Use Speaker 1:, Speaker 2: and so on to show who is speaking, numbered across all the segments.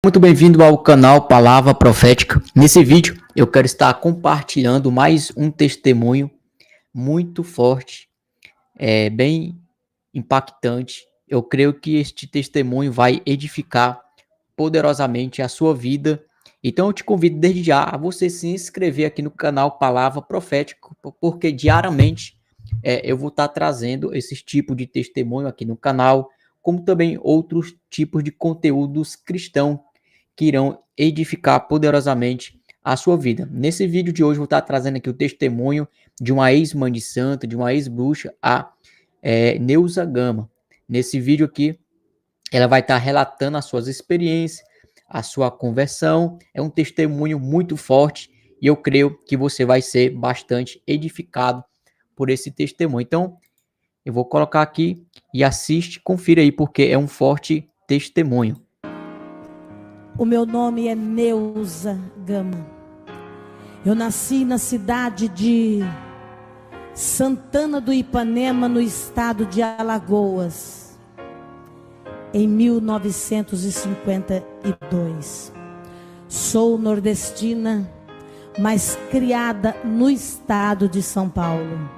Speaker 1: Muito bem-vindo ao canal Palavra Profética. Nesse vídeo eu quero estar compartilhando mais um testemunho muito forte, bem impactante. Eu creio que este testemunho vai edificar poderosamente a sua vida. Então eu te convido desde já a você se inscrever aqui no canal Palavra Profética, porque diariamente eu vou estar trazendo esse tipo de testemunho aqui no canal, como também outros tipos de conteúdos cristãos que irão edificar poderosamente a sua vida. Nesse vídeo de hoje, vou estar trazendo aqui o testemunho de uma ex-mãe de santo, de uma ex-bruxa, a Neuza Gama. Nesse vídeo aqui, ela vai estar relatando as suas experiências, a sua conversão. É um testemunho muito forte e eu creio que você vai ser bastante edificado por esse testemunho. Então, eu vou colocar aqui e assiste, confira aí, porque é um forte testemunho.
Speaker 2: O meu nome é Neuza Gama. Eu nasci na cidade de Santana do Ipanema, no estado de Alagoas, em 1952. Sou nordestina, mas criada no estado de São Paulo.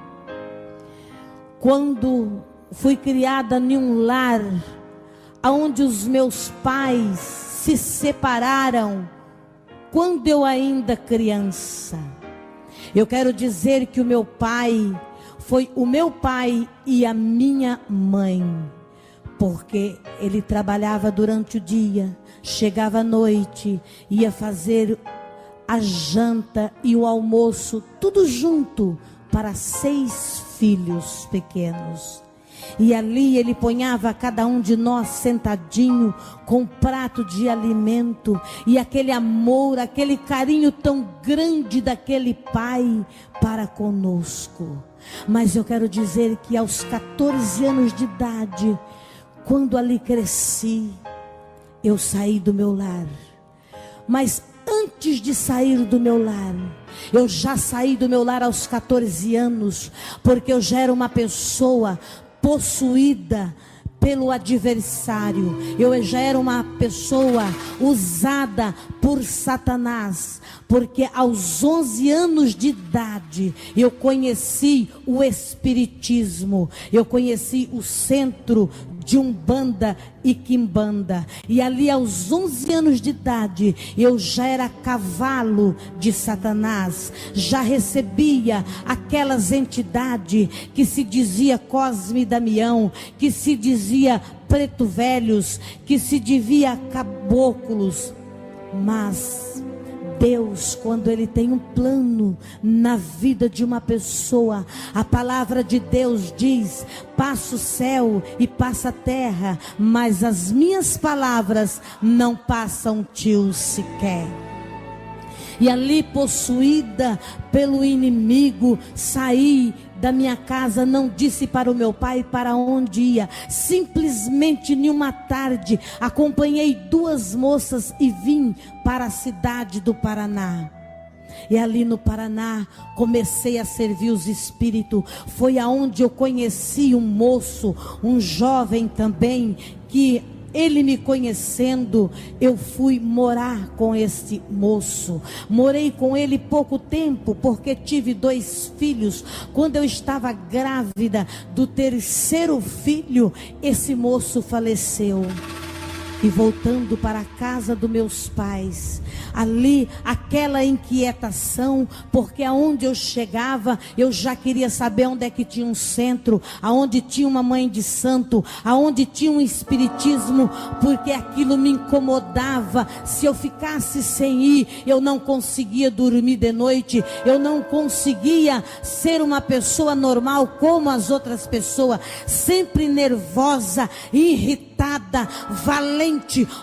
Speaker 2: Quando fui criada em um lar onde os meus pais se separaram quando eu ainda criança. Eu quero dizer que o meu pai foi o meu pai e a minha mãe, porque ele trabalhava durante o dia, chegava à noite, ia fazer a janta e o almoço, tudo junto, para 6 filhos pequenos. E ali ele ponhava cada um de nós sentadinho com um prato de alimento, e aquele amor, aquele carinho tão grande daquele pai para conosco. Mas eu quero dizer que aos 14 anos de idade, quando ali cresci, eu saí do meu lar. Mas antes de sair do meu lar, eu já saí do meu lar aos 14 anos, porque eu já era uma pessoa possuída pelo adversário. Eu já era uma pessoa usada por Satanás, porque aos 11 anos de idade eu conheci o espiritismo, eu conheci o centro de Umbanda e Quimbanda, e ali aos 11 anos de idade eu já era cavalo de Satanás, já recebia aquelas entidades que se dizia Cosme e Damião, que se dizia preto velhos, que se dizia caboclos. Mas Deus, quando Ele tem um plano na vida de uma pessoa, a palavra de Deus diz: passa o céu e passa a terra, mas as minhas palavras não passam tio sequer. E ali, possuída pelo inimigo, saí da minha casa, não disse para o meu pai para onde ia. Simplesmente em uma tarde acompanhei 2 moças e vim para a cidade do Paraná. E ali no Paraná comecei a servir os espíritos. Foi aonde eu conheci um moço, um jovem também, que ele me conhecendo, eu fui morar com este moço. Morei com ele pouco tempo, porque tive 2 filhos. Quando eu estava grávida do 3º filho, esse moço faleceu. E voltando para a casa dos meus pais, ali aquela inquietação, porque aonde eu chegava, eu já queria saber onde é que tinha um centro, aonde tinha uma mãe de santo, aonde tinha um espiritismo, porque aquilo me incomodava. Se eu ficasse sem ir, eu não conseguia dormir de noite, eu não conseguia ser uma pessoa normal como as outras pessoas, sempre nervosa, irritada, valente,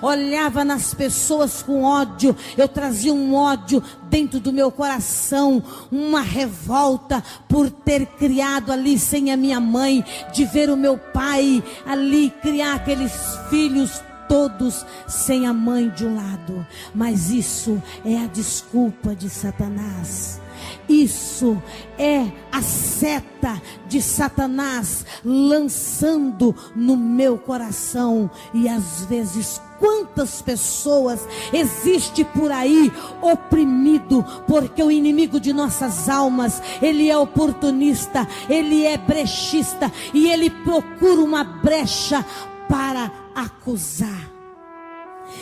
Speaker 2: olhava nas pessoas com ódio. Eu trazia um ódio dentro do meu coração, uma revolta por ter criado ali sem a minha mãe, de ver o meu pai ali criar aqueles filhos todos sem a mãe de um lado. Mas isso é a desculpa de Satanás. Isso é a seta de Satanás lançando no meu coração. E às vezes, quantas pessoas existe por aí oprimido, porque o inimigo de nossas almas, ele é oportunista, ele é brechista, e ele procura uma brecha para acusar.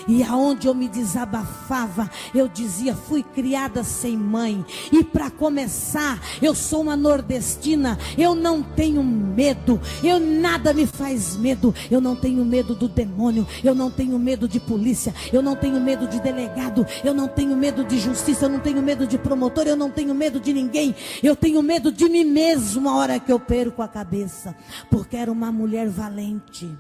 Speaker 2: E aonde eu me desabafava, eu dizia: fui criada sem mãe. E para começar, eu sou uma nordestina, eu não tenho medo, nada me faz medo. Eu não tenho medo do demônio, eu não tenho medo de polícia, eu não tenho medo de delegado, eu não tenho medo de justiça, eu não tenho medo de promotor, eu não tenho medo de ninguém. Eu tenho medo de mim mesmo a hora que eu perco a cabeça, porque era uma mulher valente.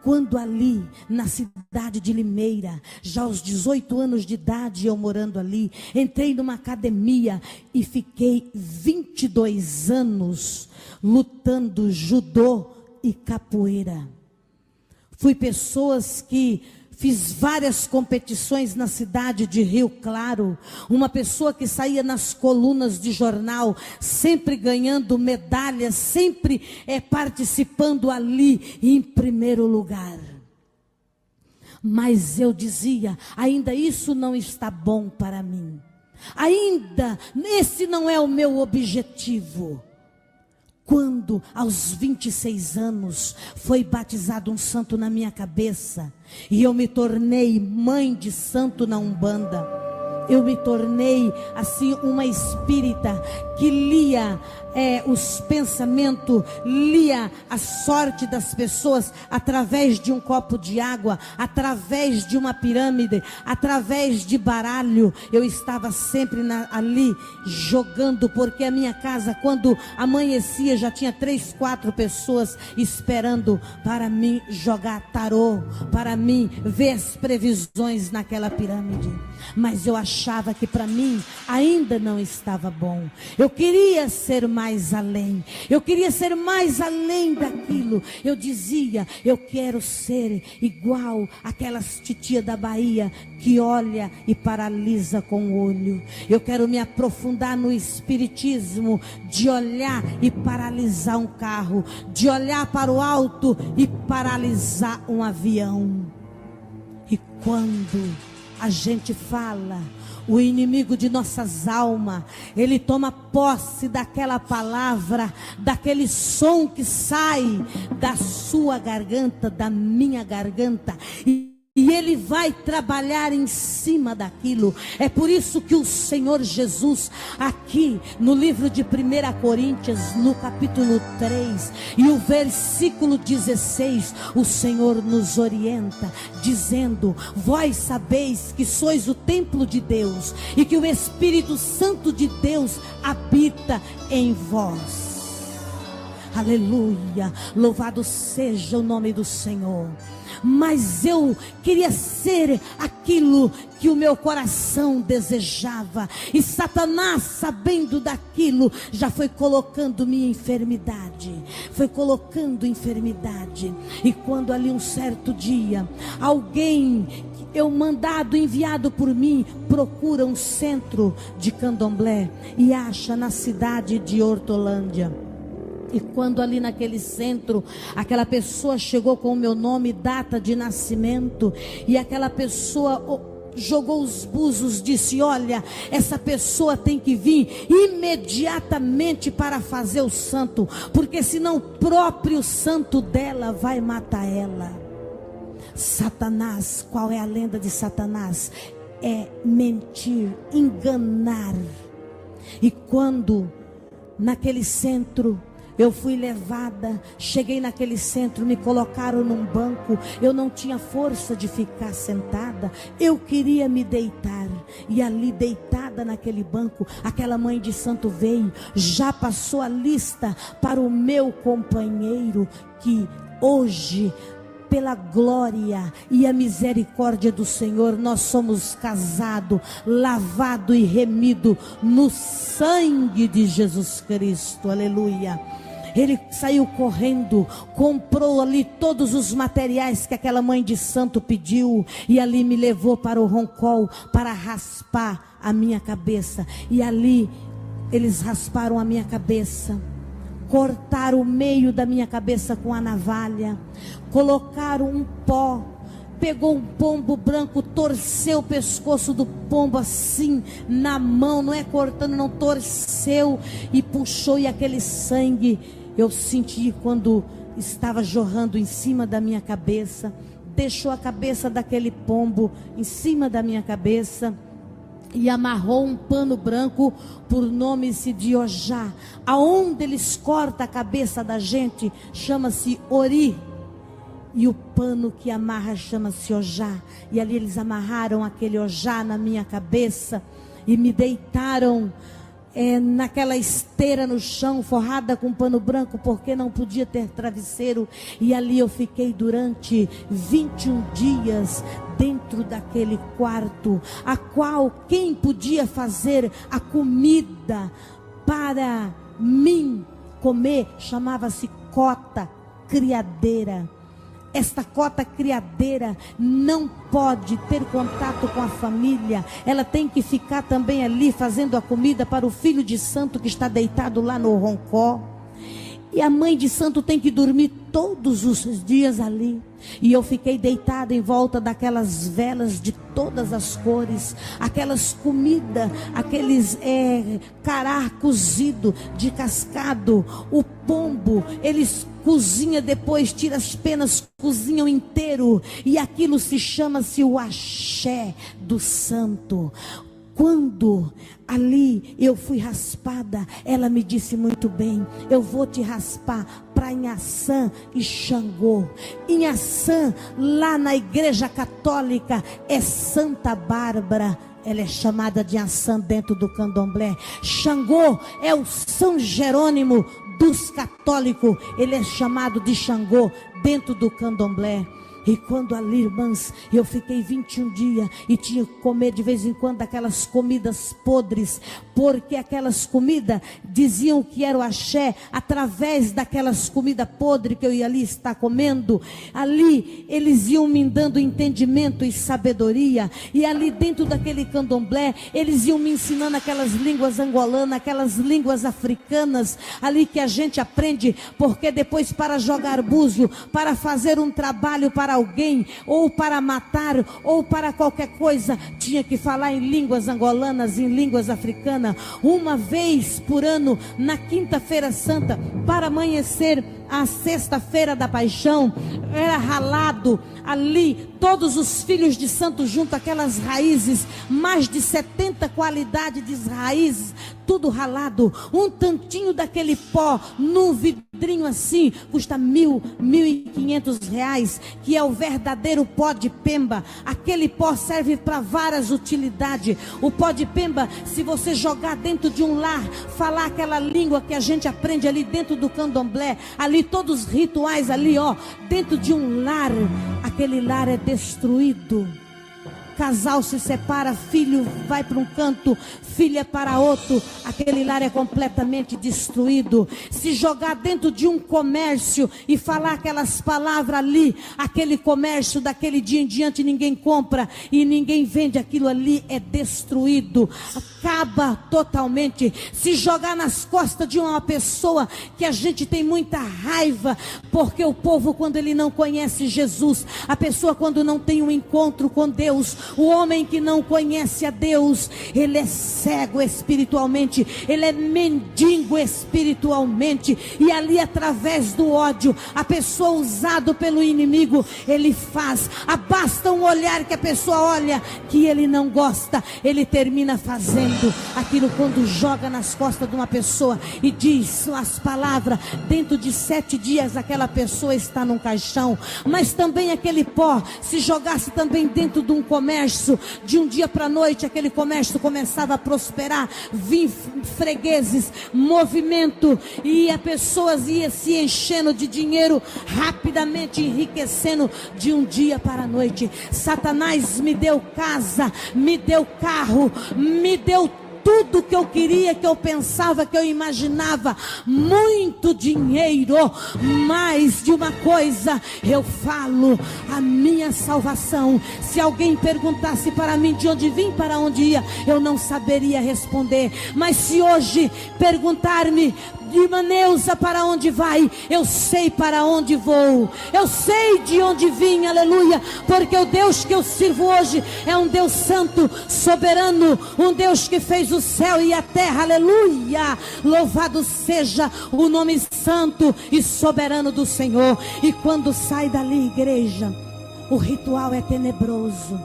Speaker 2: Quando ali na cidade de Limeira, já aos 18 anos de idade, eu morando ali, entrei numa academia e fiquei 22 anos lutando judô e capoeira. Fui pessoas que fiz várias competições na cidade de Rio Claro, uma pessoa que saía nas colunas de jornal, sempre ganhando medalhas, sempre participando ali em primeiro lugar. Mas eu dizia: ainda isso não está bom para mim, ainda esse não é o meu objetivo. Quando aos 26 anos foi batizado um santo na minha cabeça, e eu me tornei mãe de santo na Umbanda, eu me tornei assim uma espírita que lia os pensamentos, lia a sorte das pessoas através de um copo de água, através de uma pirâmide, através de baralho. Eu estava sempre ali jogando, porque a minha casa, quando amanhecia, já tinha 3, 4 pessoas esperando para mim jogar tarô, para mim ver as previsões naquela pirâmide. Mas eu achava que para mim ainda não estava bom. Eu queria ser mais além. Eu queria ser mais além daquilo. Eu dizia: eu quero ser igual aquelas titias da Bahia que olha e paralisa com o olho. Eu quero me aprofundar no espiritismo de olhar e paralisar um carro, de olhar para o alto e paralisar um avião. E quando a gente fala, o inimigo de nossas almas, ele toma posse daquela palavra, daquele som que sai da sua garganta, da minha garganta, e ele vai trabalhar em cima daquilo. É por isso que o Senhor Jesus, aqui no livro de 1 Coríntios, no capítulo 3, e o versículo 16, o Senhor nos orienta, dizendo: vós sabeis que sois o templo de Deus, e que o Espírito Santo de Deus habita em vós. Aleluia, louvado seja o nome do Senhor. Mas eu queria ser aquilo que o meu coração desejava, e Satanás, sabendo daquilo, já foi colocando minha enfermidade, e quando ali um certo dia, alguém, enviado por mim, procura um centro de candomblé e acha na cidade de Hortolândia. E quando ali naquele centro, aquela pessoa chegou com o meu nome, data de nascimento, e aquela pessoa jogou os búzios, disse: olha, essa pessoa tem que vir imediatamente para fazer o santo, porque senão o próprio santo dela vai matar ela. Satanás, qual é a lenda de Satanás? É mentir, enganar. E quando naquele centro eu fui levada, cheguei naquele centro, me colocaram num banco, eu não tinha força de ficar sentada, eu queria me deitar, e ali deitada naquele banco, aquela mãe de santo veio, já passou a lista para o meu companheiro, que hoje, pela glória e a misericórdia do Senhor, nós somos casados, lavado e remido no sangue de Jesus Cristo, aleluia. Ele saiu correndo, comprou ali todos os materiais que aquela mãe de santo pediu, e ali me levou para o roncol para raspar a minha cabeça, e ali Eles rasparam a minha cabeça, cortaram o meio da minha cabeça com a navalha, colocaram um pó, pegou um pombo branco, torceu o pescoço do pombo assim, na mão, não é cortando não, torceu e puxou, e aquele sangue, eu senti quando estava jorrando em cima da minha cabeça, deixou a cabeça daquele pombo em cima da minha cabeça, e amarrou um pano branco, por nome-se de Ojá. Aonde eles cortam a cabeça da gente, chama-se Ori. E o pano que amarra chama-se Ojá. E ali eles amarraram aquele Ojá na minha cabeça e me deitaram naquela esteira no chão, forrada com pano branco, porque não podia ter travesseiro. E ali eu fiquei durante 21 dias dentro daquele quarto, a qual quem podia fazer a comida para mim comer chamava-se cota criadeira. Esta cota criadeira não pode ter contato com a família. Ela tem que ficar também ali fazendo a comida para o filho de santo que está deitado lá no roncó. E a mãe de santo tem que dormir todos os dias ali. E eu fiquei deitada em volta daquelas velas de todas as cores, aquelas comidas, aqueles cará cozido de cascado, o pombo, eles cozinham depois, tira as penas, cozinham inteiro, e aquilo se chama-se o axé do santo. Quando ali eu fui raspada, ela me disse muito bem: eu vou te raspar para Inhaçã e Xangô. Inhaçã, lá na igreja católica, é Santa Bárbara. Ela é chamada de Inhaçã dentro do candomblé. Xangô é o São Jerônimo dos católicos. Ele é chamado de Xangô dentro do candomblé. E quando ali, irmãs, eu fiquei 21 dias e tinha que comer de vez em quando aquelas comidas podres, porque aquelas comidas diziam que era o axé, através daquelas comidas podres que eu ia ali estar comendo. Ali eles iam me dando entendimento e sabedoria, e ali dentro daquele candomblé eles iam me ensinando aquelas línguas angolanas, aquelas línguas africanas, ali que a gente aprende, porque depois para jogar búzio, para fazer um trabalho para alguém, ou para matar, ou para qualquer coisa, tinha que falar em línguas angolanas, em línguas africanas. Uma vez por ano, na quinta-feira santa, para amanhecer a sexta-feira da paixão, era ralado ali, todos os filhos de santo junto, aquelas raízes, mais de 70 qualidades de raízes, tudo ralado, um tantinho daquele pó, num vidrinho assim, custa R$1.500, que é o verdadeiro pó de pemba. Aquele pó serve para várias utilidades. O pó de pemba, se você jogar dentro de um lar, falar aquela língua que a gente aprende ali dentro do candomblé, ali todos os rituais ali, ó, dentro de um lar, aquele lar é destruído. Casal se separa, filho vai para um canto, filha para outro, aquele lar é completamente destruído. Se jogar dentro de um comércio e falar aquelas palavras ali, aquele comércio daquele dia em diante ninguém compra e ninguém vende, aquilo ali é destruído, acaba totalmente. Se jogar nas costas de uma pessoa que a gente tem muita raiva, porque o povo, quando ele não conhece Jesus, a pessoa quando não tem um encontro com Deus, o homem que não conhece a Deus, ele é cego espiritualmente, ele é mendigo espiritualmente, e ali através do ódio, a pessoa usado pelo inimigo, ele faz, basta um olhar que a pessoa olha, que ele não gosta, ele termina fazendo aquilo. Quando joga nas costas de uma pessoa e diz as palavras, dentro de 7 dias aquela pessoa está num caixão. Mas também aquele pó, se jogasse também dentro de um comércio, de um dia para a noite aquele comércio começava a prosperar, vinha fregueses, movimento, e a pessoas ia se enchendo de dinheiro, rapidamente enriquecendo de um dia para a noite. Satanás me deu casa, me deu carro, me deu tudo que eu queria, que eu pensava, que eu imaginava, muito dinheiro. Mais de uma coisa eu falo: a minha salvação. Se alguém perguntasse para mim de onde vim, para onde ia, eu não saberia responder. Mas se hoje perguntar-me: Irmã Neuza, para onde vai? Eu sei para onde vou. Eu sei de onde vim, aleluia. Porque o Deus que eu sirvo hoje é um Deus santo, soberano, um Deus que fez o céu e a terra, aleluia. Louvado seja o nome santo e soberano do Senhor. E quando sai dali, igreja, o ritual é tenebroso.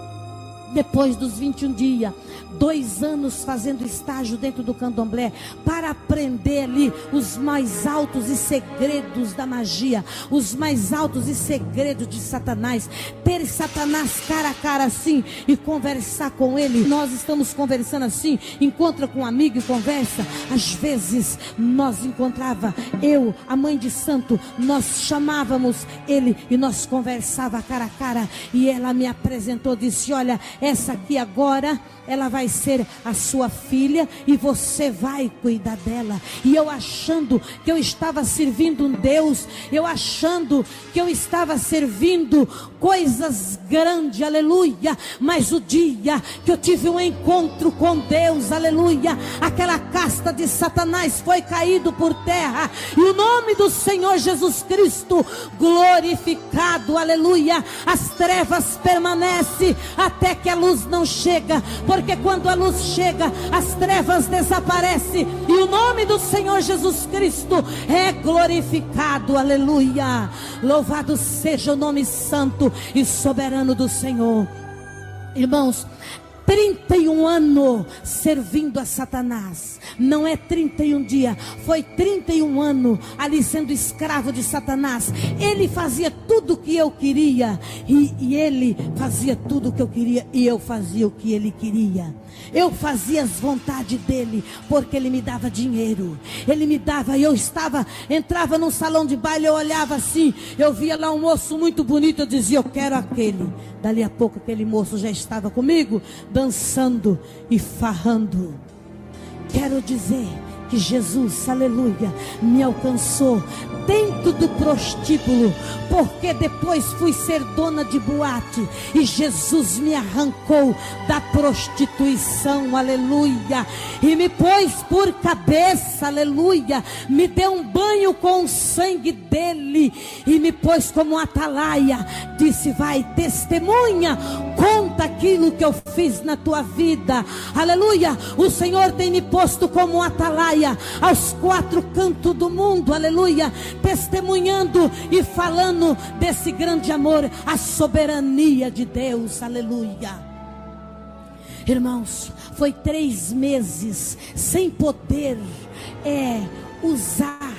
Speaker 2: Depois dos 21 dias, 2 anos fazendo estágio dentro do candomblé, para aprender ali os mais altos e segredos da magia, os mais altos e segredos de Satanás, ter Satanás cara a cara assim e conversar com ele. Nós estamos conversando assim, encontra com um amigo e conversa. Às vezes nós encontrava, eu, a mãe de santo, nós chamávamos ele e nós conversava cara a cara, e ela me apresentou, disse: olha, essa aqui agora, ela vai ser a sua filha e você vai cuidar dela. E eu achando que eu estava servindo um Deus, eu achando que eu estava servindo coisas grandes, aleluia. Mas o dia que eu tive um encontro com Deus, aleluia, aquela casta de Satanás foi caído por terra, e o nome do Senhor Jesus Cristo glorificado, aleluia. As trevas permanecem até que a luz não chega, porque quando a luz chega, as trevas desaparecem e o nome do Senhor Jesus Cristo é glorificado, aleluia. Louvado seja o nome santo e soberano do Senhor. Irmãos, 31 anos servindo a Satanás. Não é 31 dias, foi 31 anos ali sendo escravo de Satanás. Ele fazia tudo o que eu queria, e ele fazia tudo o que eu queria, e eu fazia o que ele queria. Eu fazia as vontades dele, porque ele me dava dinheiro, ele me dava. Eu entrava num salão de baile, eu olhava assim, eu via lá um moço muito bonito, eu dizia: eu quero aquele. Dali a pouco aquele moço já estava comigo, dançando e farrando. Quero dizer que Jesus, aleluia, me alcançou dentro do prostíbulo, porque depois fui ser dona de boate, e Jesus me arrancou da prostituição, aleluia, e me pôs por cabeça, aleluia, me deu um banho com o sangue dele, e me pôs como atalaia, disse: vai, testemunha, conta aquilo que eu fiz na tua vida, aleluia. O Senhor tem me posto como atalaia aos 4 cantos do mundo, aleluia, testemunhando e falando desse grande amor, a soberania de Deus, aleluia. Irmãos, foi 3 meses sem poder usar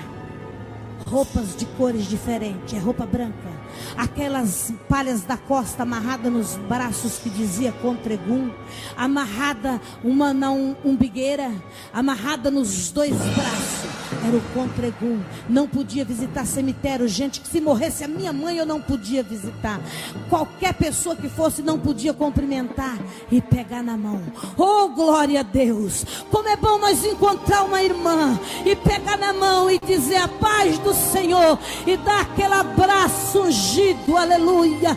Speaker 2: roupas de cores diferentes, roupa branca, aquelas palhas da costa amarrada nos braços que dizia Contregum, amarrada uma na umbigueira, amarrada nos 2 braços, era o Contregum. Não podia visitar cemitério, gente, que se morresse a minha mãe eu não podia visitar, qualquer pessoa que fosse não podia cumprimentar e pegar na mão. Oh, glória a Deus, como é bom nós encontrar uma irmã e pegar na mão e dizer: a paz do Senhor, e dar aquele abraço ungido, aleluia.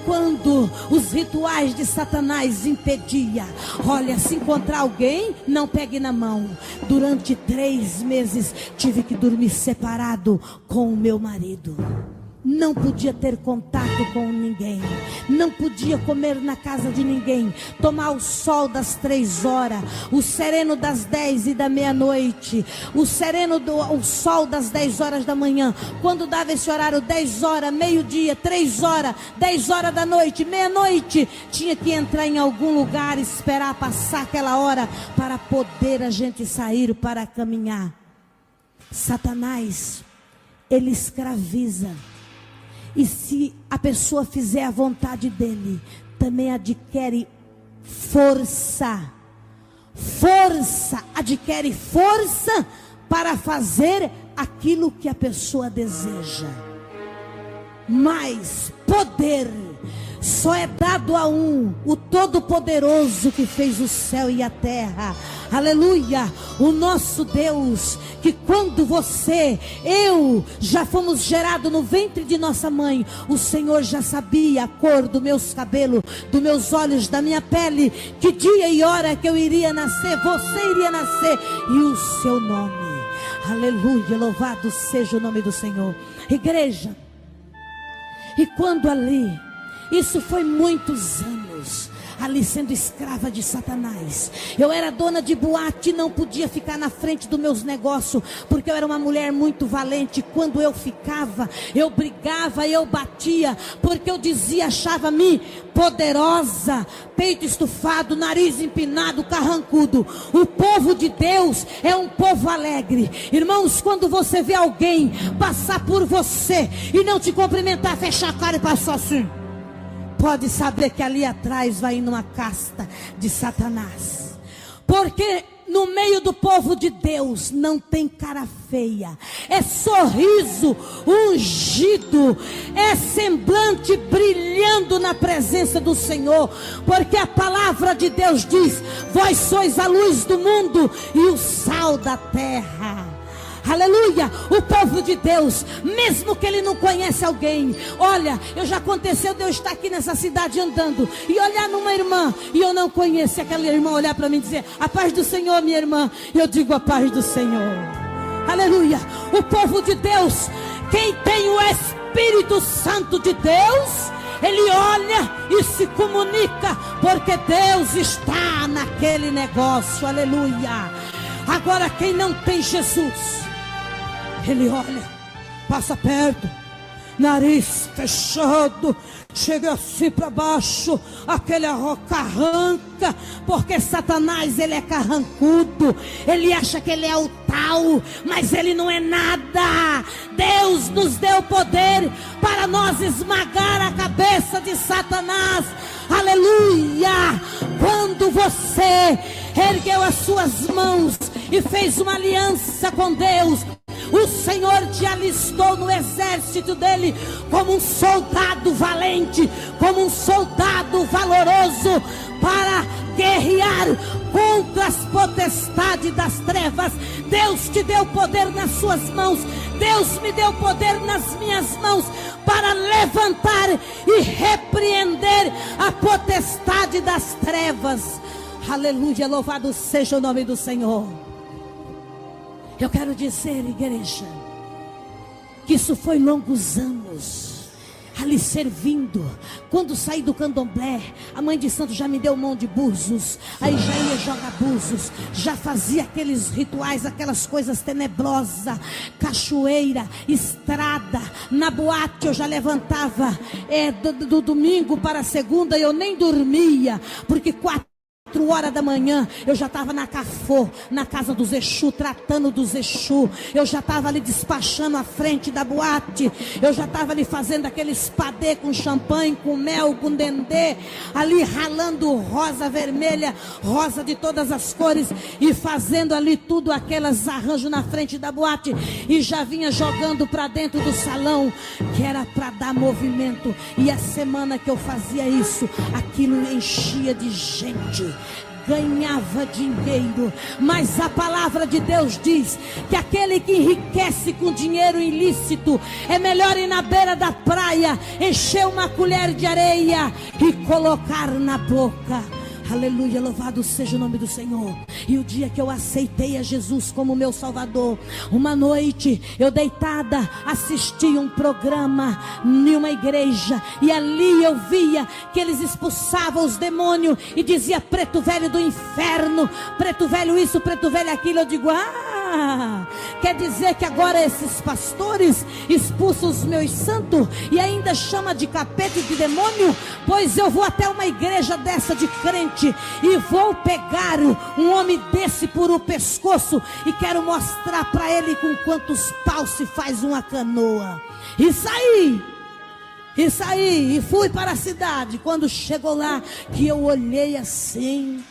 Speaker 2: Quando os rituais de Satanás impedia, olha, se encontrar alguém, não pegue na mão. Durante 3 meses tive que dormir separado com o meu marido. Não podia ter contato com ninguém, não podia comer na casa de ninguém, tomar o sol das 3 horas, o sereno das 10 e da meia-noite, o sol das 10 horas da manhã. Quando dava esse horário, 10 horas, meio-dia, 3 horas, 10 horas da noite, meia-noite, tinha que entrar em algum lugar, esperar passar aquela hora para poder a gente sair para caminhar. Satanás, ele escraviza. E se a pessoa fizer a vontade dele, também adquire força. Adquire força para fazer aquilo que a pessoa deseja. Mais poder. só é dado a um, o Todo-Poderoso que fez o céu e a terra. Aleluia, o nosso Deus, que quando você, eu, já fomos gerados no ventre de nossa mãe, o Senhor já sabia a cor dos meus cabelos, dos meus olhos, da minha pele, que dia e hora que eu iria nascer, você iria nascer, e o seu nome. Aleluia, louvado seja o nome do Senhor. Igreja, e quando ali, isso foi muitos anos, ali sendo escrava de Satanás. Eu era dona de boate, não podia ficar na frente dos meus negócios, porque eu era uma mulher muito valente. Quando eu ficava, eu brigava, eu batia, porque eu dizia, achava-me poderosa, peito estufado, nariz empinado, carrancudo. O povo de Deus é um povo alegre. Irmãos, quando você vê alguém passar por você e não te cumprimentar, fechar a cara e passar assim, pode saber que ali atrás vai indo uma casta de Satanás. Porque no meio do povo de Deus não tem cara feia, é sorriso ungido, é semblante brilhando na presença do Senhor. Porque a palavra de Deus diz: vós sois a luz do mundo e o sal da terra. Aleluia, o povo de Deus, mesmo que ele não conhece alguém, olha, já aconteceu de eu estar aqui nessa cidade andando e olhar numa irmã e eu não conheço aquela irmã, olhar para mim e dizer: a paz do Senhor, minha irmã. Eu digo: a paz do Senhor. Aleluia, o povo de Deus, quem tem o Espírito Santo de Deus, ele olha e se comunica, porque Deus está naquele negócio. Aleluia. Agora, quem não tem Jesus, ele olha, passa perto, nariz fechado, chega assim para baixo, aquele arranca, porque Satanás, ele é carrancudo, ele acha que ele é o tal, mas ele não é nada. Deus nos deu poder para nós esmagar a cabeça de Satanás. Aleluia. Quando você ergueu as suas mãos e fez uma aliança com Deus, o Senhor te alistou no exército dele como um soldado valente, como um soldado valoroso, para guerrear contra as potestades das trevas. Deus te deu poder nas suas mãos, Deus me deu poder nas minhas mãos para levantar e repreender a potestade das trevas. Aleluia, louvado seja o nome do Senhor. Eu quero dizer, igreja, que isso foi longos anos ali servindo. Quando saí do candomblé, a mãe de santo já me deu mão de búzios, aí já ia jogar búzios, já fazia aqueles rituais, aquelas coisas tenebrosas, cachoeira, estrada, na boate eu já levantava do domingo para a segunda, eu nem dormia, porque 4 horas da manhã eu já estava na Cafô, na casa dos Exu, tratando dos Exu. Eu já estava ali despachando a frente da boate, eu já estava ali fazendo aquele espadê com champanhe, com mel, com dendê, ali ralando rosa, vermelha, rosa de todas as cores, e fazendo ali tudo aquelas arranjos na frente da boate, e já vinha jogando para dentro do salão, que era para dar movimento. E a semana que eu fazia isso, aquilo enchia de gente, ganhava dinheiro. Mas a palavra de Deus diz que aquele que enriquece com dinheiro ilícito, é melhor ir na beira da praia, encher uma colher de areia e colocar na boca. Aleluia, louvado seja o nome do Senhor. E o dia que eu aceitei a Jesus como meu Salvador, uma noite eu deitada assisti um programa em uma igreja, e ali eu via que eles expulsavam os demônios e dizia: preto velho do inferno, preto velho isso, preto velho aquilo. Eu digo: quer dizer que agora esses pastores expulsam os meus santos e ainda chama de capeta e de demônio? Pois eu vou até uma igreja dessa de crente e vou pegar um homem desse por o pescoço e quero mostrar para ele com quantos paus se faz uma canoa. E saí, e fui para a cidade. Quando chegou lá, que eu olhei assim,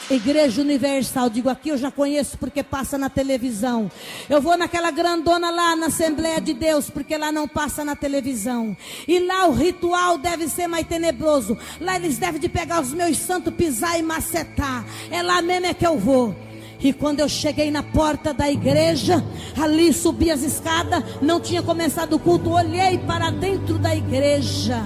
Speaker 2: Igreja Universal, digo aqui, eu já conheço porque passa na televisão. Eu vou naquela grandona lá na Assembleia de Deus, porque lá não passa na televisão. E lá o ritual deve ser mais tenebroso. Lá eles devem de pegar os meus santos, pisar e macetar. É lá mesmo é que eu vou. E quando eu cheguei na porta da igreja, ali subi as escadas, não tinha começado o culto, olhei para dentro da igreja,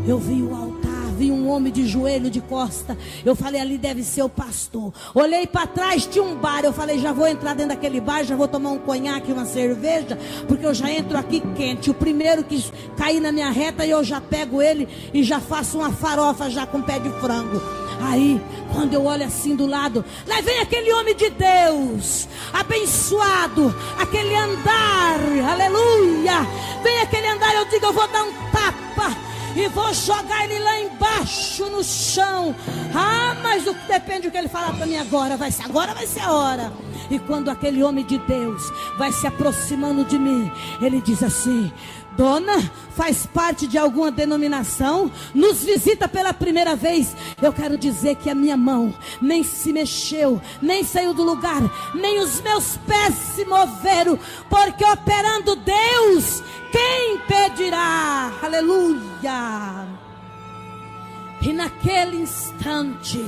Speaker 2: eu vi o altar, vi um homem de joelho, de costa. Eu falei, ali deve ser o pastor. Olhei para trás, tinha um bar. Eu falei, já vou entrar dentro daquele bar, já vou tomar um conhaque, uma cerveja, porque eu já entro aqui quente. O primeiro que cair na minha reta, eu já pego ele e já faço uma farofa já com pé de frango. Aí, quando eu olho assim do lado, lá vem aquele homem de Deus, abençoado, aquele andar, aleluia. Vem aquele andar, eu digo, eu vou dar um tapa e vou jogar ele lá embaixo no chão. Ah, mas depende do que ele falar para mim agora vai ser a hora. E quando aquele homem de Deus vai se aproximando de mim, ele diz assim: dona, faz parte de alguma denominação? Nos visita pela primeira vez? Eu quero dizer que a minha mão nem se mexeu, nem saiu do lugar, nem os meus pés se moveram, porque operando Deus, quem impedirá? Aleluia. E naquele instante,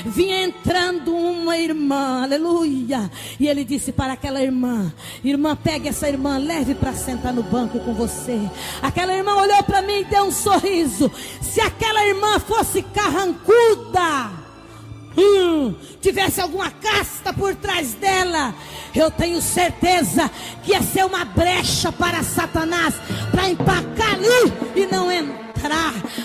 Speaker 2: vinha entrando uma irmã, aleluia. E ele disse para aquela irmã: irmã, pegue essa irmã, leve para sentar no banco com você. Aquela irmã olhou para mim e deu um sorriso. Se aquela irmã fosse carrancuda, tivesse alguma casta por trás dela, eu tenho certeza que ia ser uma brecha para Satanás, para empacar ali e não entrar.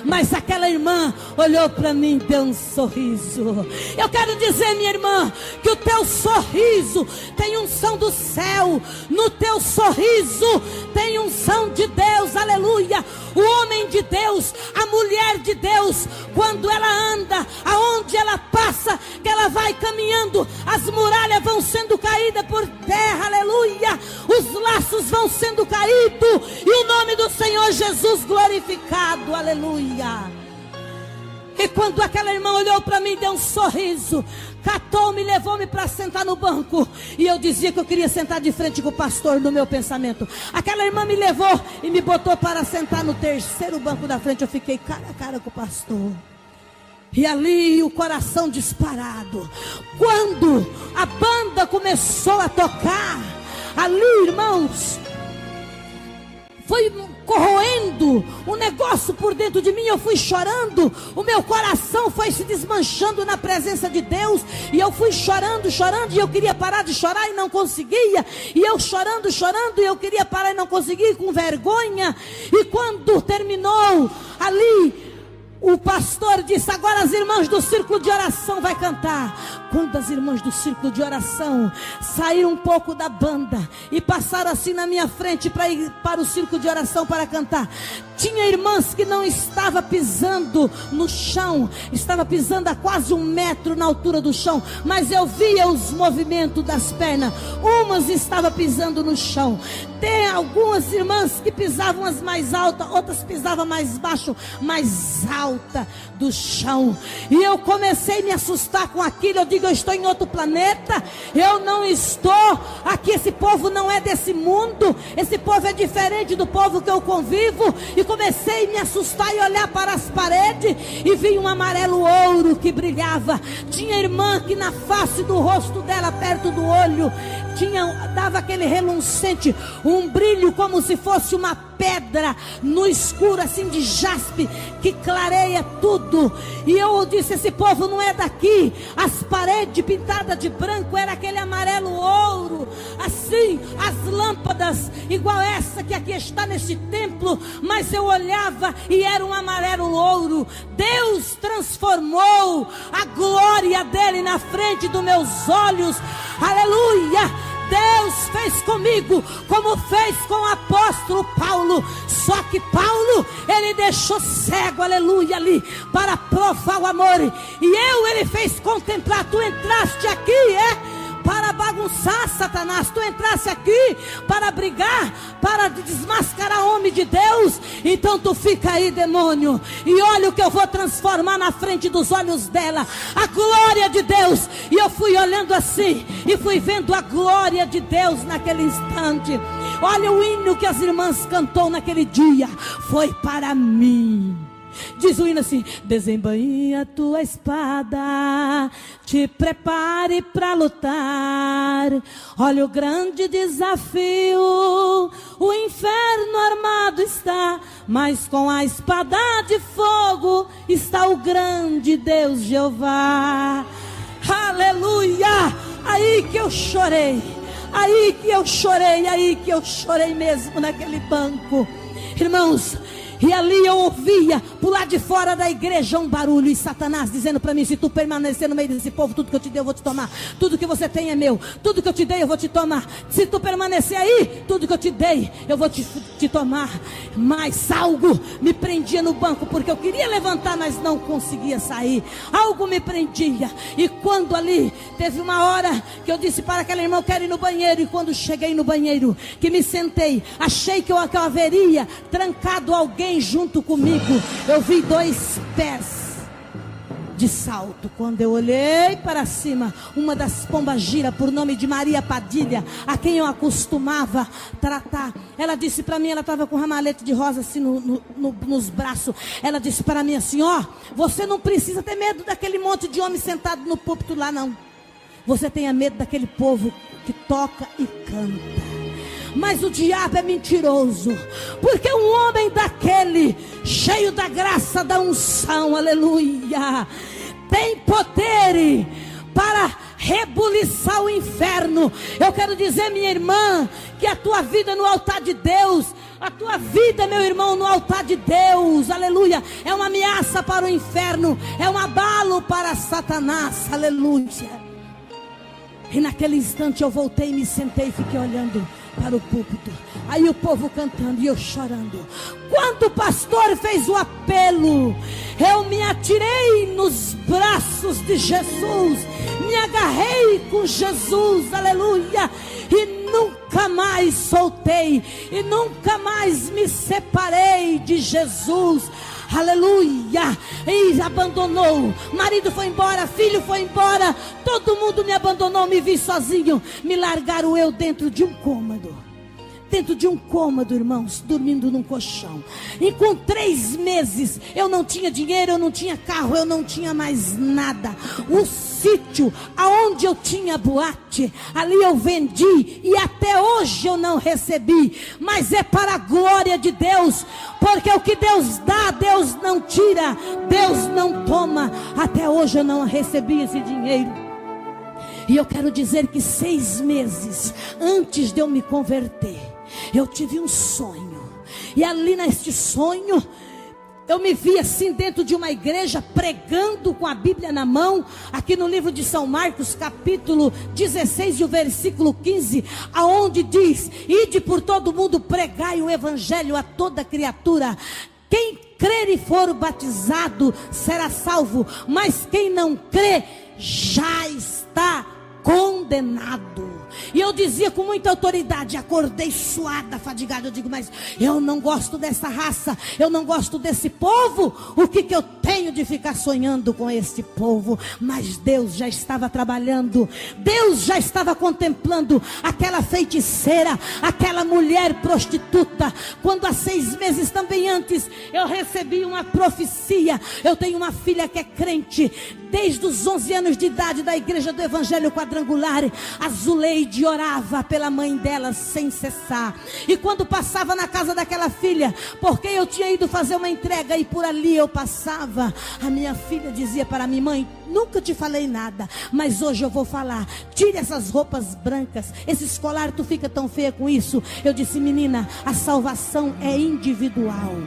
Speaker 2: Mas aquela irmã olhou para mim e deu um sorriso. Eu quero dizer, minha irmã, que o teu sorriso tem unção do céu. No teu sorriso tem unção de Deus, aleluia. O homem de Deus, a mulher de Deus, quando ela anda, aonde ela passa, que ela vai caminhando, as muralhas vão sendo caídas por terra, aleluia. Os laços vão sendo caídos e o nome do Senhor Jesus glorificado, aleluia. E quando aquela irmã olhou para mim, deu um sorriso, catou-me, levou-me para sentar no banco. E eu dizia que eu queria sentar de frente com o pastor no meu pensamento. Aquela irmã me levou e me botou para sentar no terceiro banco da frente. Eu fiquei cara a cara com o pastor. E ali o coração disparado. Quando a banda começou a tocar, ali, irmãos, foi corroendo um negócio por dentro de mim. Eu fui chorando, o meu coração foi se desmanchando na presença de Deus. E eu fui chorando, chorando, e eu queria parar de chorar e não conseguia. E eu chorando, chorando, e eu queria parar e não conseguia, com vergonha. E quando terminou ali, o pastor disse: agora as irmãs do círculo de oração vai cantar. Quando as irmãs do círculo de oração saíram um pouco da banda e passaram assim na minha frente para ir para o círculo de oração para cantar, tinha irmãs que não estava pisando no chão, estava pisando a quase 1 metro na altura do chão, mas eu via os movimentos das pernas. Umas estavam pisando no chão. Tem algumas irmãs que pisavam as mais altas, outras pisavam mais baixo, mais alta do chão. E eu comecei a me assustar com aquilo. Eu digo, eu estou em outro planeta, eu não estou aqui, esse povo não é desse mundo, esse povo é diferente do povo que eu convivo. E comecei a me assustar e olhar para as paredes e vi um amarelo ouro que brilhava. Tinha irmã que na face do rosto dela, perto do olho, dava aquele relucente, um brilho como se fosse uma pedra no escuro, assim, de jaspe, que clareia tudo. E eu disse, esse povo não é daqui. As paredes pintadas de branco era aquele amarelo ouro, assim, as lâmpadas igual essa que aqui está neste templo, mas eu olhava e era um amarelo ouro. Deus transformou a glória dele na frente dos meus olhos, aleluia. Deus fez comigo como fez com o apóstolo Paulo. Só que Paulo, ele deixou cego, aleluia, ali, para provar o amor. E ele fez contemplar. Tu entraste aqui, para bagunçar bagunçar, Satanás. Tu entrasse aqui para brigar, para desmascarar homem de Deus. Então tu fica aí, demônio, e olha o que eu vou transformar na frente dos olhos dela, a glória de Deus. E eu fui olhando assim e fui vendo a glória de Deus naquele instante. Olha o hino que as irmãs cantou naquele dia, foi para mim. Diz o hino assim: desembainhe a tua espada, te prepare para lutar. Olha o grande desafio, o inferno armado está, mas com a espada de fogo está o grande Deus Jeová. Aleluia! Aí que eu chorei, aí que eu chorei mesmo naquele banco, irmãos. E ali eu ouvia, por lá de fora da igreja, um barulho. E Satanás dizendo para mim: se tu permanecer no meio desse povo, tudo que eu te dei eu vou te tomar. Tudo que você tem é meu. Tudo que eu te dei eu vou te tomar. Se tu permanecer aí, tudo que eu te dei eu vou te tomar. Mas algo me prendia no banco, porque eu queria levantar, mas não conseguia sair. Algo me prendia. E quando ali, teve uma hora que eu disse para aquela irmã: eu quero ir no banheiro. E quando cheguei no banheiro, que me sentei, achei que eu haveria trancado alguém junto comigo. Eu vi 2 pés de salto. Quando eu olhei para cima, uma das pombagiras, por nome de Maria Padilha, a quem eu acostumava tratar, ela disse para mim, ela estava com um ramalhete de rosa assim nos braços. Ela disse para mim assim: ó, você não precisa ter medo daquele monte de homem sentado no púlpito lá, não. Você tenha medo daquele povo que toca e canta. Mas o diabo é mentiroso, porque um homem daquele, cheio da graça, da unção, aleluia, tem poder para rebuliçar o inferno. Eu quero dizer, minha irmã, que a tua vida no altar de Deus, a tua vida, meu irmão, no altar de Deus, aleluia, é uma ameaça para o inferno, é um abalo para Satanás, aleluia. E naquele instante eu voltei, me sentei e fiquei olhando para o púlpito. Aí o povo cantando e eu chorando. Quando o pastor fez o apelo, eu me atirei nos braços de Jesus, me agarrei com Jesus, aleluia, e nunca mais soltei, e nunca mais me separei de Jesus. Aleluia. E abandonou, marido foi embora, filho foi embora, todo mundo me abandonou, me vi sozinho, me largaram eu dentro de um cômodo, irmãos, dormindo num colchão. E com 3 meses, eu não tinha dinheiro, eu não tinha carro, eu não tinha mais nada. O sítio aonde eu tinha boate, ali eu vendi, e até hoje eu não recebi. Mas é para a glória de Deus, porque o que Deus dá, Deus não tira, Deus não toma. Até hoje eu não recebi esse dinheiro. E eu quero dizer que 6 meses antes de eu me converter, eu tive um sonho. E ali neste sonho, eu me vi assim dentro de uma igreja, pregando com a Bíblia na mão, aqui no livro de São Marcos, capítulo 16 e o versículo 15, aonde diz: ide por todo mundo, pregai o evangelho a toda criatura. Quem crer e for batizado será salvo, mas quem não crê já está condenado. E eu dizia com muita autoridade, acordei suada, fadigada, eu digo: mas eu não gosto dessa raça, eu não gosto desse povo. O que eu tenho de ficar sonhando com este povo? Mas Deus já estava trabalhando, Deus já estava contemplando aquela feiticeira, aquela mulher prostituta. Quando há 6 meses também antes, eu recebi uma profecia. Eu tenho uma filha que é crente desde os 11 anos de idade, da igreja do Evangelho Quadrangular. A Zuleide orava pela mãe dela sem cessar. E quando passava na casa daquela filha, porque eu tinha ido fazer uma entrega e por ali eu passava, a minha filha dizia para mim: mãe, nunca te falei nada, mas hoje eu vou falar. Tire essas roupas brancas, esse colar, tu fica tão feia com isso. Eu disse: menina, a salvação é individual.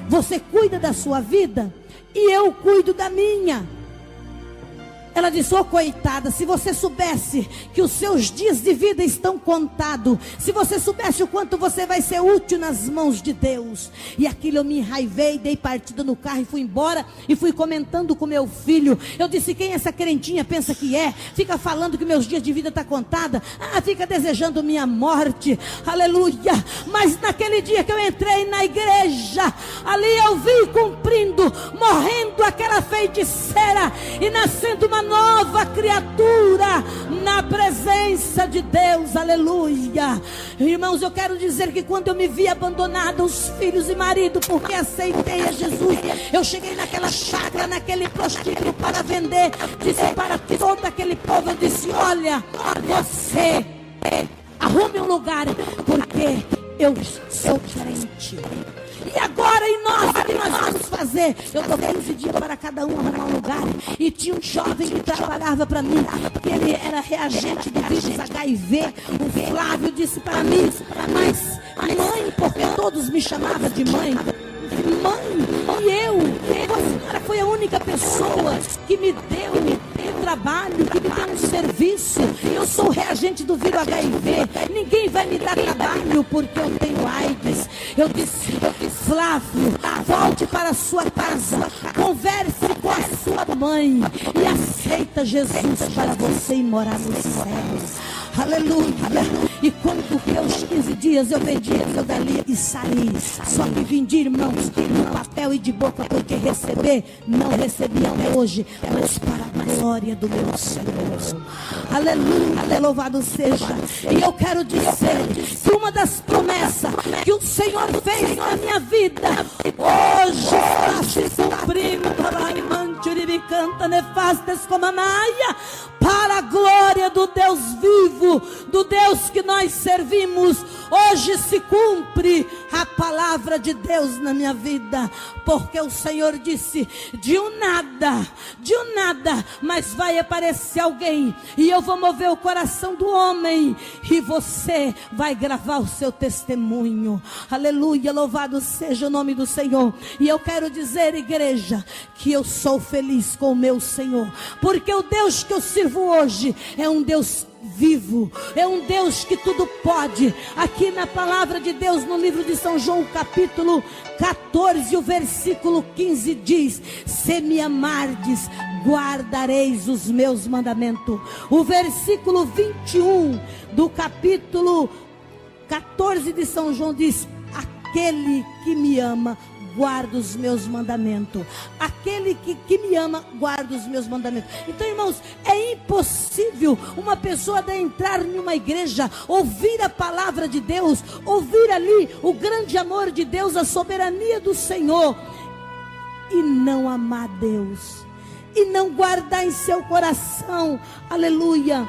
Speaker 2: Você cuida da sua vida e eu cuido da minha. Ela disse: ô coitada, se você soubesse que os seus dias de vida estão contados, se você soubesse o quanto você vai ser útil nas mãos de Deus. E aquilo eu me enraivei, dei partida no carro e fui embora. E fui comentando com meu filho. Eu disse: quem essa crentinha pensa que é? Fica falando que meus dias de vida estão contados. Fica desejando minha morte. Aleluia. Mas naquele dia que eu entrei na igreja, ali eu vi cumprindo, morrendo aquela feiticeira e nascendo uma nova criatura na presença de Deus. Aleluia. Irmãos, eu quero dizer que quando eu me vi abandonada, os filhos e marido, porque aceitei a Jesus, eu cheguei naquela chácara, naquele prostíbulo para vender, disse para todo aquele povo, eu disse: olha, você arrume um lugar, porque eu sou crente. E agora em nós, o que nós vamos fazer? Eu dou 15 dias para cada um arrumar um lugar. E tinha um jovem que trabalhava para mim, que ele era reagente do vírus HIV. O Flávio disse para mim: mas mãe, porque todos me chamavam de mãe. Mãe, e eu? A senhora foi a única pessoa que me deu um trabalho, que me deu um serviço. Eu sou reagente do vírus HIV. Ninguém vai me dar trabalho porque eu tenho AIDS. Eu disse: Flávio, volte para a sua casa, converse com a sua mãe e aceita Jesus para você ir morar nos céus. Aleluia. E quando deu os 15 dias, eu vendi eu dali e saí. Só que vendi, irmãos, no papel e de boca, porque receber, não recebi até hoje, mas para a glória do meu Senhor. Aleluia, louvado seja. E eu quero dizer que uma das promessas que o Senhor fez na minha vida, hoje está se cumprindo. Canta nefastas como a maia, para a glória do Deus vivo, do Deus que nós servimos. Hoje se cumpre a palavra de Deus na minha vida, porque o Senhor disse: de um nada, mas vai aparecer alguém, e eu vou mover o coração do homem, e você vai gravar o seu testemunho. Aleluia, louvado seja o nome do Senhor. E eu quero dizer, igreja, que eu sou feliz com o meu Senhor, porque o Deus que eu sirvo hoje é um Deus vivo, é um Deus que tudo pode. Aqui na palavra de Deus, no livro de São João, capítulo 14, o versículo 15 diz: se me amardes, guardareis os meus mandamentos. O versículo 21 do capítulo 14 de São João diz: aquele que me ama guarda os meus mandamentos. Aquele que me ama guarda os meus mandamentos. Então, irmãos, é impossível uma pessoa entrar em uma igreja, ouvir a palavra de Deus, ouvir ali o grande amor de Deus, a soberania do Senhor, e não amar Deus, e não guardar em seu coração, aleluia,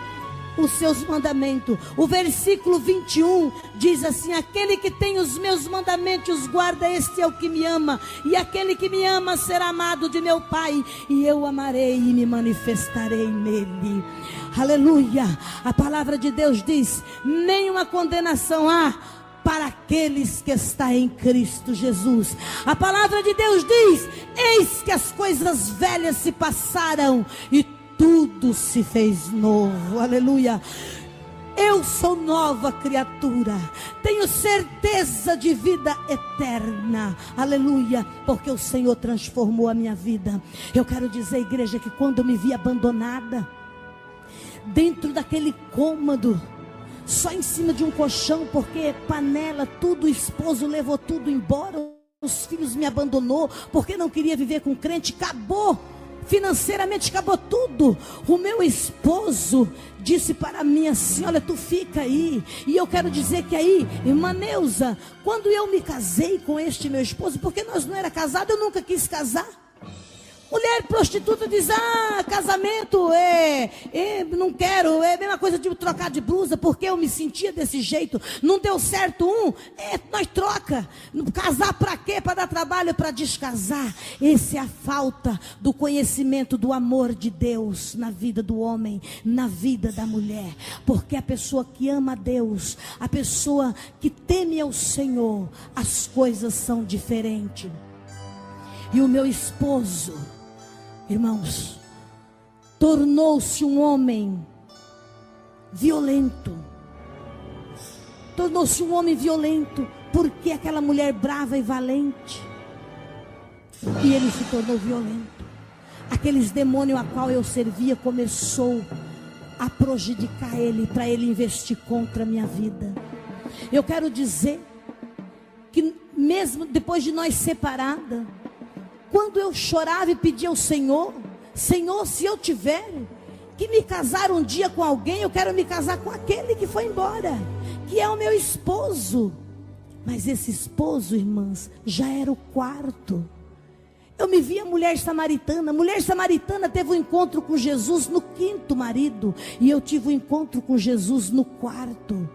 Speaker 2: os seus mandamentos. O versículo 21 diz assim: aquele que tem os meus mandamentos guarda, este é o que me ama, e aquele que me ama será amado de meu Pai, e eu amarei e me manifestarei nele. Aleluia. A palavra de Deus diz: nenhuma condenação há para aqueles que estão em Cristo Jesus. A palavra de Deus diz: eis que as coisas velhas se passaram e tudo se fez novo. Aleluia. Eu sou nova criatura, tenho certeza de vida eterna. Aleluia, porque o Senhor transformou a minha vida. Eu quero dizer, igreja, que quando eu me vi abandonada, dentro daquele cômodo, só em cima de um colchão, porque panela, tudo, o esposo levou tudo embora, os filhos me abandonou, porque não queria viver com crente, acabou. Financeiramente acabou tudo. O meu esposo disse para mim assim: olha, tu fica aí. E eu quero dizer que aí, irmã Neuza, quando eu me casei com este meu esposo, porque nós não era casado, eu nunca quis casar. Mulher prostituta diz: casamento não quero, é a mesma coisa de trocar de blusa, porque eu me sentia desse jeito, não deu certo nós troca. Casar para quê? Para dar trabalho, para descasar. Essa é a falta do conhecimento do amor de Deus na vida do homem, na vida da mulher, porque a pessoa que ama a Deus, a pessoa que teme ao Senhor, as coisas são diferentes. E o meu esposo, irmãos, tornou-se um homem violento. Tornou-se um homem violento, porque aquela mulher brava e valente, e ele se tornou violento. Aqueles demônios a qual eu servia começou a prejudicar ele, para ele investir contra a minha vida. Eu quero dizer que mesmo depois de nós separada, quando eu chorava e pedia ao Senhor, Senhor, se eu tiver que me casar um dia com alguém, eu quero me casar com aquele que foi embora, que é o meu esposo. Mas esse esposo, irmãs, já era o quarto. Eu me via mulher samaritana. Mulher samaritana teve um encontro com Jesus no quinto marido, e eu tive um encontro com Jesus no quarto.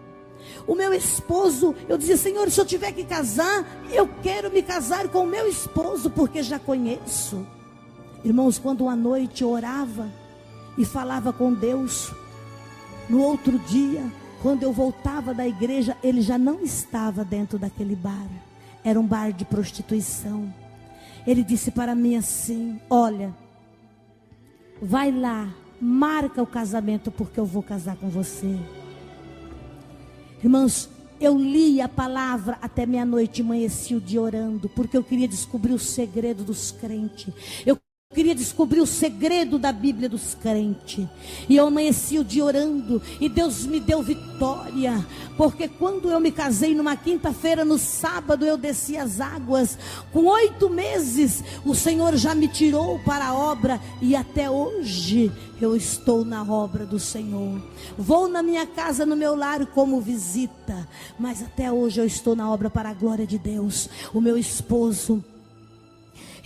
Speaker 2: O meu esposo, eu dizia, Senhor, se eu tiver que casar, eu quero me casar com o meu esposo, porque já conheço. Irmãos, quando uma noite eu orava e falava com Deus, no outro dia, quando eu voltava da igreja, ele já não estava dentro daquele bar. Era um bar de prostituição. Ele disse para mim assim: olha, vai lá, marca o casamento, porque eu vou casar com você. Irmãos, eu li a palavra até meia-noite, amanheci o dia orando, porque eu queria descobrir o segredo dos crentes. Eu queria descobrir o segredo da Bíblia dos crentes. E eu amanheci o dia orando, e Deus me deu vitória. Porque quando eu me casei numa quinta-feira, no sábado eu desci as águas. Com 8 meses, o Senhor já me tirou para a obra, e até hoje eu estou na obra do Senhor. Vou na minha casa, no meu lar, como visita, mas até hoje eu estou na obra para a glória de Deus. O meu esposo,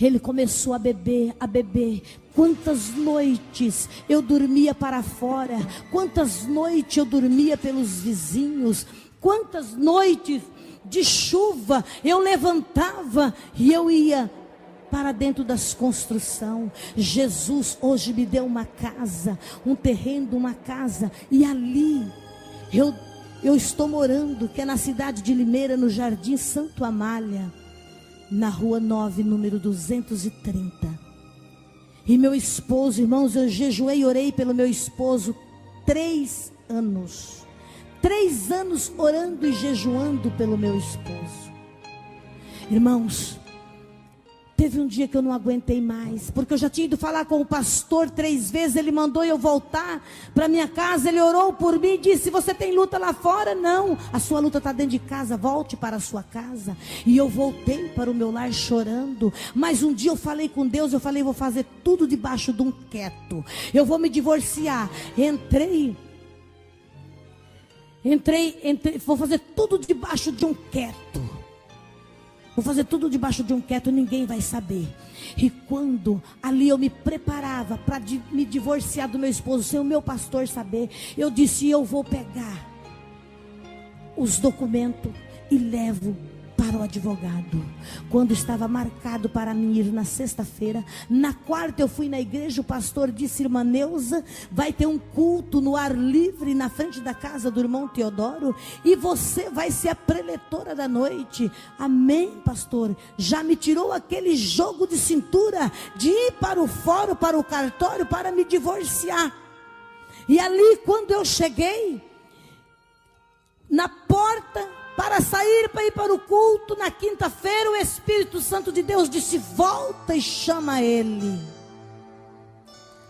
Speaker 2: ele começou a beber, a beber. Quantas noites eu dormia para fora, quantas noites eu dormia pelos vizinhos, quantas noites de chuva eu levantava e eu ia para dentro das construções. Jesus hoje me deu uma casa, um terreno, uma casa, e ali eu estou morando, que é na cidade de Limeira, no Jardim Santo Amália, na rua 9, número 230. E meu esposo, irmãos, eu jejuei e orei pelo meu esposo 3 anos. 3 anos orando e jejuando pelo meu esposo. Irmãos, teve um dia que eu não aguentei mais, porque eu já tinha ido falar com o pastor 3 vezes. Ele mandou eu voltar para minha casa. Ele orou por mim e disse: você tem luta lá fora? Não, a sua luta está dentro de casa, volte para a sua casa. E eu voltei para o meu lar chorando. Mas um dia eu falei com Deus, eu falei: vou fazer tudo debaixo de um quieto, eu vou me divorciar. Entrei, vou fazer tudo debaixo de um quieto. Vou fazer tudo debaixo de um quieto, ninguém vai saber. E quando ali eu me preparava para me divorciar do meu esposo, sem o meu pastor saber, eu disse: eu vou pegar os documentos e levo para o advogado. Quando estava marcado para mim ir na sexta-feira, na quarta eu fui na igreja. O pastor disse: irmã Neuza, vai ter um culto no ar livre na frente da casa do irmão Teodoro, e você vai ser a preletora da noite. Amém, pastor. Já me tirou aquele jogo de cintura de ir para o fórum, para o cartório, para me divorciar. E ali, quando eu cheguei na porta para sair, para ir para o culto na quinta-feira, o Espírito Santo de Deus disse: volta e chama ele.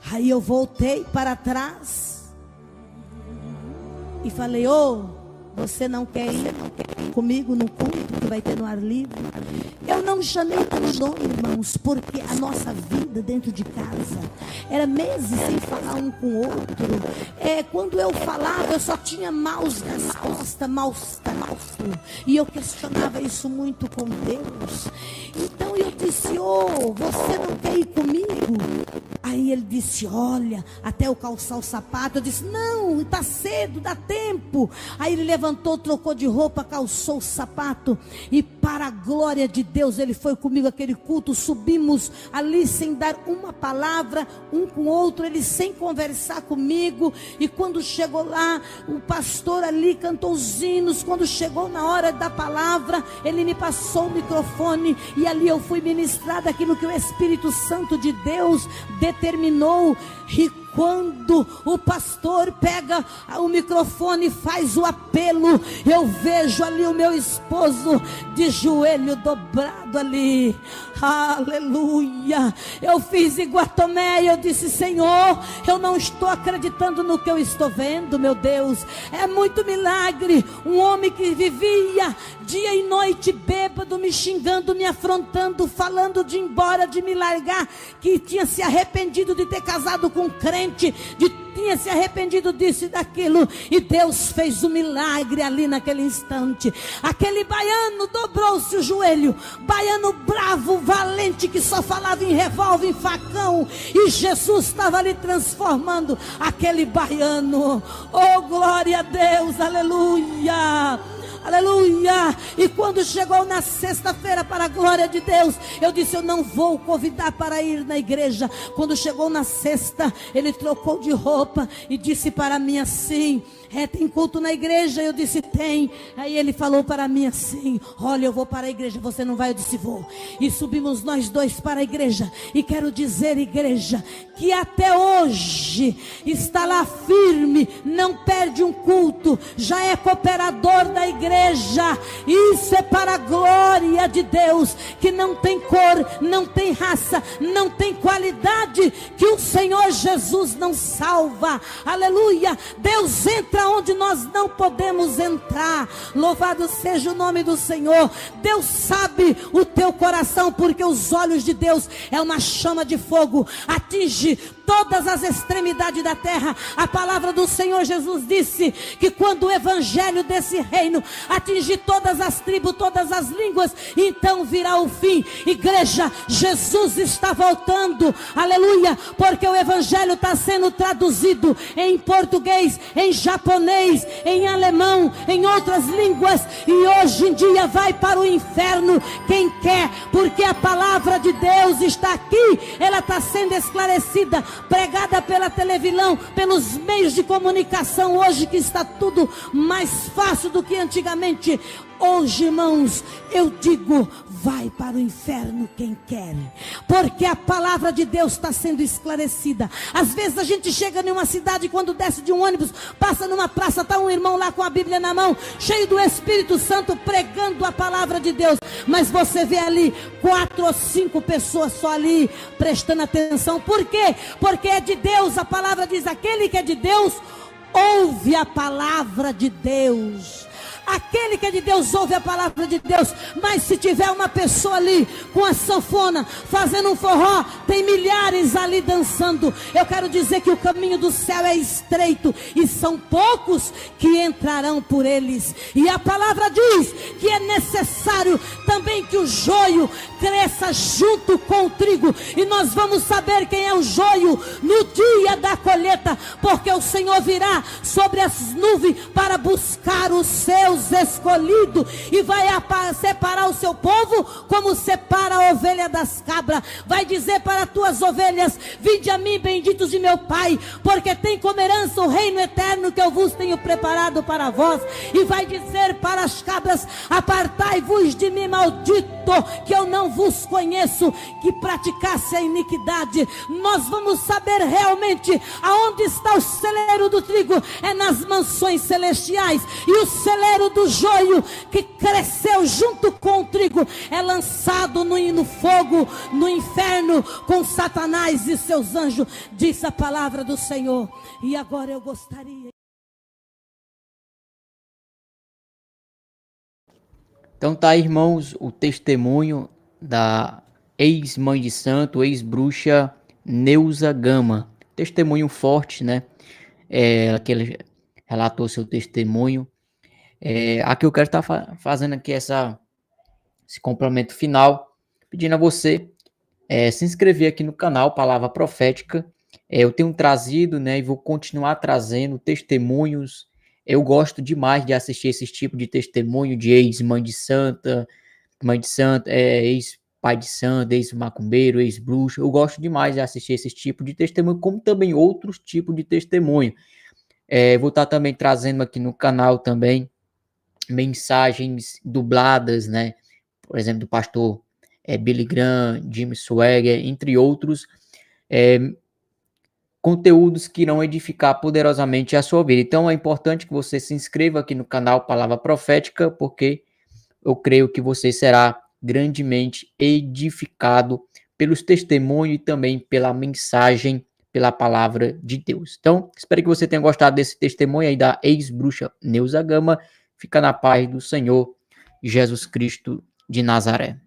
Speaker 2: Aí eu voltei para trás e falei: você não quer ir comigo no culto que vai ter no ar livre? Eu não chamei pelo nome, irmãos, porque a nossa vida dentro de casa era meses sem falar um com o outro. Quando eu falava, eu só tinha maus respostas, maus tratos. E eu questionava isso muito com Deus. Então eu disse: você não quer ir comigo? Aí ele disse: olha, até eu calçar o sapato. Eu disse: não, está cedo, dá tempo. Aí ele levantou, trocou de roupa, calçou o sapato, e para a glória de Deus, ele foi comigo aquele culto. Subimos ali sem dar uma palavra um com o outro, ele sem conversar comigo. E quando chegou lá, o pastor ali cantou os hinos. Quando chegou na hora da palavra, ele me passou o microfone, e ali eu fui ministrada aquilo que o Espírito Santo de Deus determinou. E quando o pastor pega o microfone e faz o apelo, eu vejo ali o meu esposo de joelho dobrado ali. Aleluia. Eu fiz igual Tomé, eu disse: Senhor, eu não estou acreditando no que eu estou vendo, meu Deus. É muito milagre. Um homem que vivia dia e noite bêbado, me xingando, me afrontando, falando de ir embora, de me largar, que tinha se arrependido de ter casado com um crente, tinha se arrependido disso e daquilo, e Deus fez um milagre ali naquele instante. Aquele baiano dobrou-se o joelho, baiano bravo, valente, que só falava em revólver, em facão, e Jesus estava ali transformando aquele baiano. Oh, glória a Deus, aleluia. Aleluia. E quando chegou na sexta-feira, para a glória de Deus, eu disse: eu não vou convidar para ir na igreja. Quando chegou na sexta, ele trocou de roupa e disse para mim assim: tem culto na igreja? Eu disse: tem. Aí ele falou para mim assim: olha, eu vou para a igreja, você não vai? Eu disse: vou. E subimos nós dois para a igreja. E quero dizer, igreja, que até hoje está lá firme, não perde um culto, já é cooperador da igreja. Isso é para a glória de Deus, que não tem cor, não tem raça, não tem qualidade que o Senhor Jesus não salva. Aleluia. Deus entra onde nós não podemos entrar. Louvado seja o nome do Senhor. Deus sabe o teu coração, porque os olhos de Deus é uma chama de fogo, atinge todas as extremidades da terra. A palavra do Senhor Jesus disse que quando o evangelho desse reino atingir todas as tribos, todas as línguas, então virá o fim. Igreja, Jesus está voltando, aleluia, porque o evangelho está sendo traduzido em português, em japonês, em alemão, em outras línguas, e hoje em dia vai para o inferno quem quer, porque a palavra de Deus está aqui, ela está sendo esclarecida, pregada pela televisão, pelos meios de comunicação hoje, que está tudo mais fácil do que antigamente. Hoje, irmãos, eu digo: vai para o inferno quem quer, porque a palavra de Deus está sendo esclarecida. Às vezes a gente chega em uma cidade, quando desce de um ônibus, passa numa praça, está um irmão lá com a Bíblia na mão, cheio do Espírito Santo, pregando a palavra de Deus, mas você vê ali 4 ou 5 pessoas só ali, prestando atenção. Por quê? Porque é de Deus. A palavra diz: aquele que é de Deus, ouve a palavra de Deus. Aquele que é de Deus ouve a palavra de Deus. Mas se tiver uma pessoa ali com a sanfona fazendo um forró, tem milhares ali dançando. Eu quero dizer que o caminho do céu é estreito e são poucos que entrarão por eles. E a palavra diz que é necessário também que o joio cresça junto com o trigo. E nós vamos saber quem é o joio no dia da colheita, porque o Senhor virá sobre as nuvens para buscar os seus escolhidos, e vai separar o seu povo como separa a ovelha das cabras. Vai dizer para as tuas ovelhas: vinde a mim, benditos de meu Pai, porque tem como herança o reino eterno que eu vos tenho preparado para vós. E vai dizer para as cabras: apartai-vos de mim, maldito, que eu não vos conheço, que praticasse a iniquidade. Nós vamos saber realmente aonde está o celeiro do trigo. É nas mansões celestiais. E o celeiro do joio, que cresceu junto com o trigo, é lançado no fogo, no inferno, com Satanás e seus anjos, diz a palavra do Senhor. E agora eu gostaria...
Speaker 1: Então tá, irmãos, o testemunho da ex-mãe de santo, ex-bruxa Neuza Gama. Testemunho forte, né? Que ele relatou seu testemunho. Aqui eu quero estar fazendo aqui esse complemento final, pedindo a você se inscrever aqui no canal Palavra Profética. Eu tenho trazido, né, e vou continuar trazendo testemunhos. Eu gosto demais de assistir esse tipo de testemunho de ex-mãe de santa, ex-pai de santa, ex-macumbeiro, ex-bruxo. Eu gosto demais de assistir esse tipo de testemunho, como também outros tipos de testemunho. Vou estar também trazendo aqui no canal também mensagens dubladas, né? Por exemplo, do pastor Billy Graham, Jim Swaggart, entre outros, conteúdos que irão edificar poderosamente a sua vida. Então é importante que você se inscreva aqui no canal Palavra Profética, porque eu creio que você será grandemente edificado pelos testemunhos e também pela mensagem, pela palavra de Deus. Então, espero que você tenha gostado desse testemunho aí da ex-bruxa Neuza Gama. Fica na paz do Senhor Jesus Cristo de Nazaré.